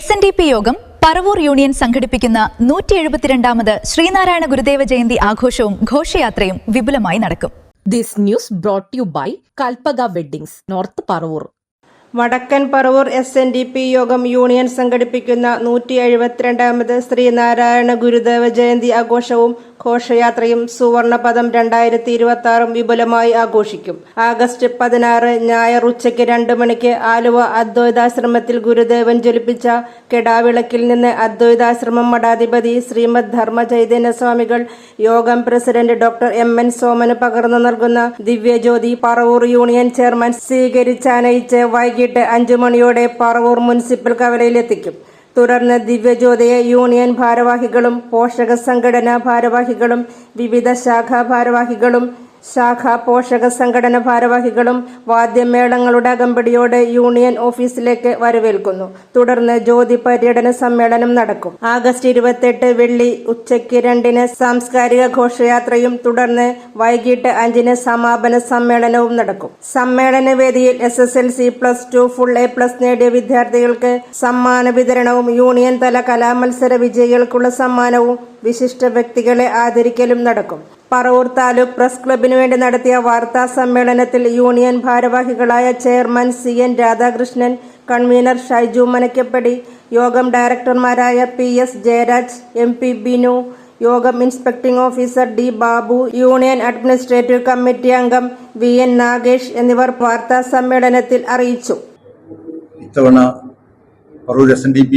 SNDP യോഗം Paravur union സംഘടിപ്പിക്കുന്ന 172ാമത് ശ്രീനാരായണ ഗുരുദേവ ജയന്തി ആഘോഷവും ഘോഷയാത്രയും വിപുലമായി നടക്കും. This news brought to you by Kalpaga Weddings, North Paravur. വടക്കൻ പറവൂർ SNDP യോഗം യൂണിയൻ സംഘടിപ്പിക്കുന്ന 172ാമത് ശ്രീനാരായണ ഗുരുദേവ ജയന്തി ആഘോഷവും ഘോഷയാത്രയും സുവർണപദം 2026 വിപുലമായി ആഘോഷിക്കും. ആഗസ്റ്റ് 16 ഞായർ ഉച്ചയ്ക്ക് 2 മണിക്ക് ആലുവ അദ്വൈതാശ്രമത്തിൽ ഗുരുദേവൻ ജ്വലിപ്പിച്ച കെടാവിളക്കിൽ നിന്ന് അദ്വൈതാശ്രമം മഠാധിപതി ശ്രീമദ് ധർമ്മ ചൈതന്യ സ്വാമികൾ യോഗം പ്രസിഡന്റ് ഡോക്ടർ MN സോമന് പകർന്നു നൽകുന്ന ദിവ്യജ്യോതി പറവൂർ യൂണിയൻ ചെയർമാൻ സ്വീകരിച്ചാനയിച്ച് വൈകിട്ട് 5 മണിയോടെ പറവൂർ മുനിസിപ്പൽ കവലയിലെത്തിക്കും. തുടർന്ന് ദിവ്യജ്യോതിയെ യൂണിയൻ ഭാരവാഹികളും പോഷക സംഘടനാ ഭാരവാഹികളും വിവിധ ശാഖാ ഭാരവാഹികളും ശാഖാ പോഷക സംഘടന ഭാരവാഹികളും വാദ്യമേളങ്ങളുടെ അകമ്പടിയോടെ യൂണിയൻ ഓഫീസിലേക്ക് വരവേൽക്കുന്നു. തുടർന്ന് ജ്യോതി പര്യടന സമ്മേളനം നടക്കും. ആഗസ്റ്റ് 28 വെള്ളി ഉച്ചയ്ക്ക് 2-ന് സാംസ്കാരിക ഘോഷയാത്രയും തുടർന്ന് വൈകിട്ട് 5-ന് സമാപന സമ്മേളനവും നടക്കും. സമ്മേളന വേദിയിൽ SSLC +2 ഫുൾ A+ നേടിയ വിദ്യാർത്ഥികൾക്ക് സമ്മാന വിതരണവും യൂണിയൻ തല കലാമത്സര വിജയികൾക്കുള്ള സമ്മാനവും വിശിഷ്ട വ്യക്തികളെ ആദരിക്കലും നടക്കും. പറവൂർ താലൂക്ക് പ്രസ് ക്ലബിനു വേണ്ടി നടത്തിയ വാർത്താ സമ്മേളനത്തിൽ യൂണിയൻ ഭാരവാഹികളായ chairman CN Radhakrishnan, convener Shaiju Manakkappady, യോഗം ഡയറക്ടർമാരായ PS ജയരാജ്, MP ബിനു, യോഗം inspecting officer D Babu, union administrative committee അംഗം VN നാഗേഷ് എന്നിവർ വാർത്താ സമ്മേളനത്തിൽ അറിയിച്ചു. ഇത്തവണ പറവൂർ SNDP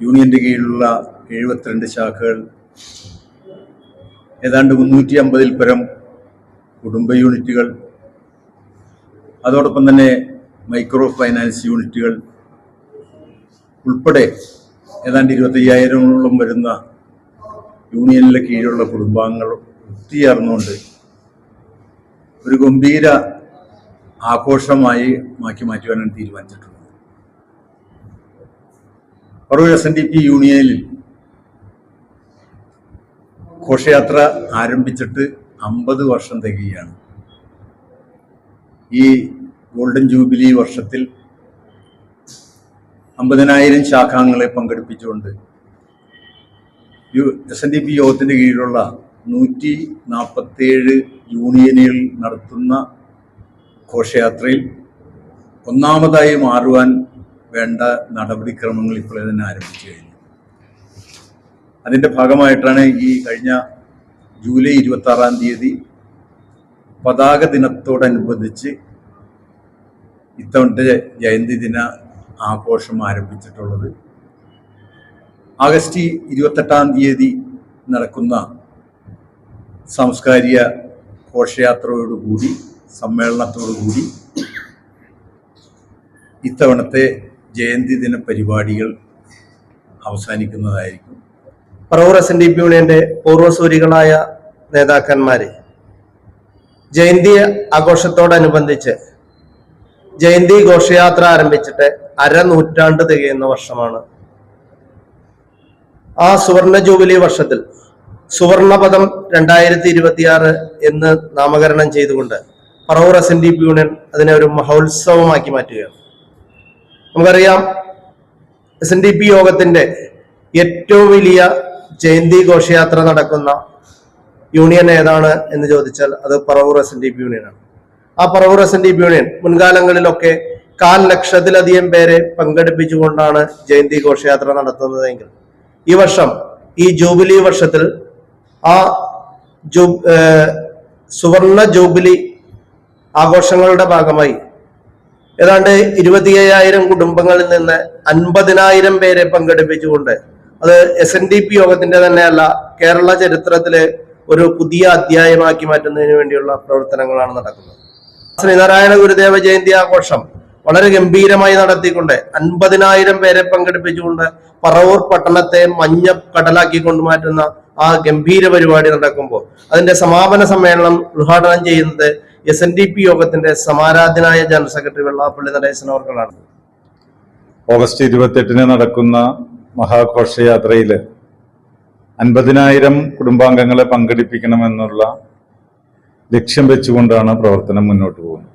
യൂണിയന്റെ കീഴിലുള്ള 72 ശാഖകൾ, ഏതാണ്ട് 350-ൽ പരം കുടുംബ യൂണിറ്റുകൾ, അതോടൊപ്പം തന്നെ മൈക്രോ ഫൈനാൻസ് യൂണിറ്റുകൾ ഉൾപ്പെടെ ഏതാണ്ട് 25,000-ഓളം വരുന്ന യൂണിയനിലെ കീഴിലുള്ള കുടുംബാംഗങ്ങൾ ഒത്തുചേർന്നുകൊണ്ട് ഒരു ഗംഭീര ആഘോഷമായി മാറ്റുവാനാണ് തീരുമാനിച്ചിട്ടുള്ളത്. പറവൂർ SNDP യൂണിയനിൽ ഘോഷയാത്ര ആരംഭിച്ചിട്ട് 50 വർഷം തികയാണ്. ഈ ഗോൾഡൻ ജൂബിലി വർഷത്തിൽ 50,000 ശാഖാംഗങ്ങളെ പങ്കെടുപ്പിച്ചുകൊണ്ട് SNDP യോഗത്തിൻ്റെ കീഴിലുള്ള 147 യൂണിയനുകൾ നടത്തുന്ന ഘോഷയാത്രയിൽ ഒന്നാമതായി മാറുവാൻ വേണ്ട നടപടിക്രമങ്ങൾ ഇപ്പോൾ തന്നെ ആരംഭിച്ചു കഴിഞ്ഞു. അതിൻ്റെ ഭാഗമായിട്ടാണ് ഈ കഴിഞ്ഞ ജൂലൈ 26-ാം തീയതി പതാക ദിനത്തോടനുബന്ധിച്ച് ഇത്തവണത്തെ ജയന്തി ദിന ആഘോഷം ആരംഭിച്ചിട്ടുള്ളത്. ആഗസ്റ്റ് 28-ാം തീയതി നടക്കുന്ന സാംസ്കാരിക ഘോഷയാത്രയോടുകൂടി സമ്മേളനത്തോടുകൂടി ഇത്തവണത്തെ ജയന്തി ദിന പരിപാടികൾ അവസാനിക്കുന്നതായിരിക്കും. പറവൂർ SNDP യൂണിയന്റെ പൂർവ്വസൂരികളായ നേതാക്കന്മാര് ജയന്തി ആഘോഷത്തോടനുബന്ധിച്ച് ജയന്തി ഘോഷയാത്ര ആരംഭിച്ചിട്ട് 1/2 നൂറ്റാണ്ട് തികയുന്ന വർഷമാണ്. ആ സുവർണ ജൂബിലി വർഷത്തിൽ സുവർണപദം 2026 എന്ന് നാമകരണം ചെയ്തുകൊണ്ട് പറവൂർ SNDP യൂണിയൻ അതിനെ ഒരു മഹോത്സവമാക്കി മാറ്റുകയാണ്. നമുക്കറിയാം, SNDP യോഗത്തിന്റെ ഏറ്റവും വലിയ ജയന്തി ഘോഷയാത്ര നടക്കുന്ന യൂണിയൻ ഏതാണ് എന്ന് ചോദിച്ചാൽ അത് പറവൂർ SNDP യൂണിയനാണ്. ആ പറവൂർ SNDP യൂണിയൻ മുൻകാലങ്ങളിലൊക്കെ 1,00,000-ലധികം പേരെ പങ്കെടുപ്പിച്ചുകൊണ്ടാണ് ജയന്തി ഘോഷയാത്ര നടത്തുന്നതെങ്കിൽ ഈ വർഷം ഈ ജൂബിലി വർഷത്തിൽ ആ സുവർണ ജൂബിലി ആഘോഷങ്ങളുടെ ഭാഗമായി ഏതാണ്ട് 25,000 കുടുംബങ്ങളിൽ നിന്ന് 50,000 പേരെ പങ്കെടുപ്പിച്ചുകൊണ്ട് അത് SNDP യോഗത്തിന്റെ തന്നെയല്ല, കേരള ചരിത്രത്തിലെ ഒരു പുതിയ അധ്യായമാക്കി മാറ്റുന്നതിന് വേണ്ടിയുള്ള പ്രവർത്തനങ്ങളാണ് നടക്കുന്നത്. ശ്രീനാരായണ ഗുരുദേവ ജയന്തി ആഘോഷം വളരെ ഗംഭീരമായി നടത്തിക്കൊണ്ട് 50,000 പേരെ പങ്കെടുപ്പിച്ചുകൊണ്ട് പറവൂർ പട്ടണത്തെ മഞ്ഞ കടലാക്കി കൊണ്ടുമാറ്റുന്ന ആ ഗംഭീര പരിപാടി നടക്കുമ്പോൾ അതിന്റെ സമാപന സമ്മേളനം ഉദ്ഘാടനം ചെയ്യുന്നത് SNDP യോഗത്തിന്റെ സമാരാധനായ ജനറൽ സെക്രട്ടറി വെള്ളാപ്പള്ളി നടേശൻ അവർകളാണ്. ഓഗസ്റ്റ് 28-ന് നടക്കുന്ന മഹാഘോഷയാത്രയിൽ 50,000 കുടുംബാംഗങ്ങളെ പങ്കെടുപ്പിക്കണമെന്നുള്ള ലക്ഷ്യം വെച്ചുകൊണ്ടാണ് പ്രവർത്തനം മുന്നോട്ട് പോകുന്നത്.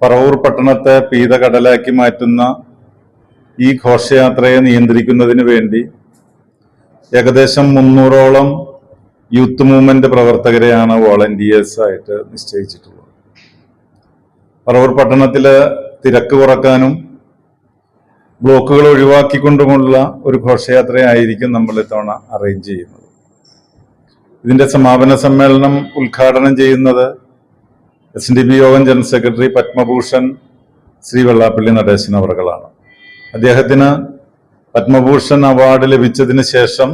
പറവൂർ പട്ടണത്തെ പീതകടലാക്കി മാറ്റുന്ന ഈ ഘോഷയാത്രയെ നിയന്ത്രിക്കുന്നതിന് വേണ്ടി ഏകദേശം 300ഓളം യൂത്ത് മൂവ്മെന്റ് പ്രവർത്തകരെയാണ് വോളണ്ടിയേഴ്സ് ആയിട്ട് നിശ്ചയിച്ചിട്ടുള്ളത്. പറവൂർ പട്ടണത്തില് തിരക്ക് കുറക്കാനും ബ്ലോക്കുകൾ ഒഴിവാക്കിക്കൊണ്ടുമുള്ള ഒരു ഘോഷയാത്രയായിരിക്കും നമ്മൾ ഇത്തവണ അറേഞ്ച് ചെയ്യുന്നത്. ഇതിന്റെ സമാപന സമ്മേളനം ഉദ്ഘാടനം ചെയ്യുന്നത് SNDP യോഗം ജനറൽ സെക്രട്ടറി പത്മഭൂഷൺ ശ്രീ വെള്ളാപ്പള്ളി നടേശൻ അവർകളാണ്. അദ്ദേഹത്തിന് പത്മഭൂഷൺ അവാർഡ് ലഭിച്ചതിന് ശേഷം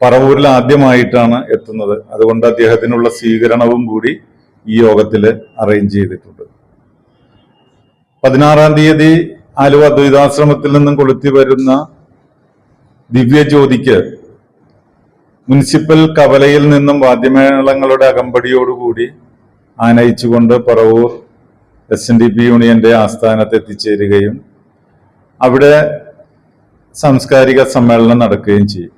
പറവൂരിൽ ആദ്യമായിട്ടാണ് എത്തുന്നത്. അതുകൊണ്ട് അദ്ദേഹത്തിനുള്ള സ്വീകരണവും കൂടി ഈ യോഗത്തിൽ അറേഞ്ച് ചെയ്തിട്ടുണ്ട്. 16-ാം തീയതി ആലുവ ദ്വൈതാശ്രമത്തിൽ നിന്നും കൊളുത്തി വരുന്ന ദിവ്യജ്യോതിക്ക് മുനിസിപ്പൽ കവലയിൽ നിന്നും വാദ്യമേളങ്ങളുടെ അകമ്പടിയോടുകൂടി ആനയിച്ചുകൊണ്ട് പറവൂർ SNDP യൂണിയന്റെ ആസ്ഥാനത്ത് എത്തിച്ചേരുകയും അവിടെ സാംസ്കാരിക സമ്മേളനം നടക്കുകയും ചെയ്യും.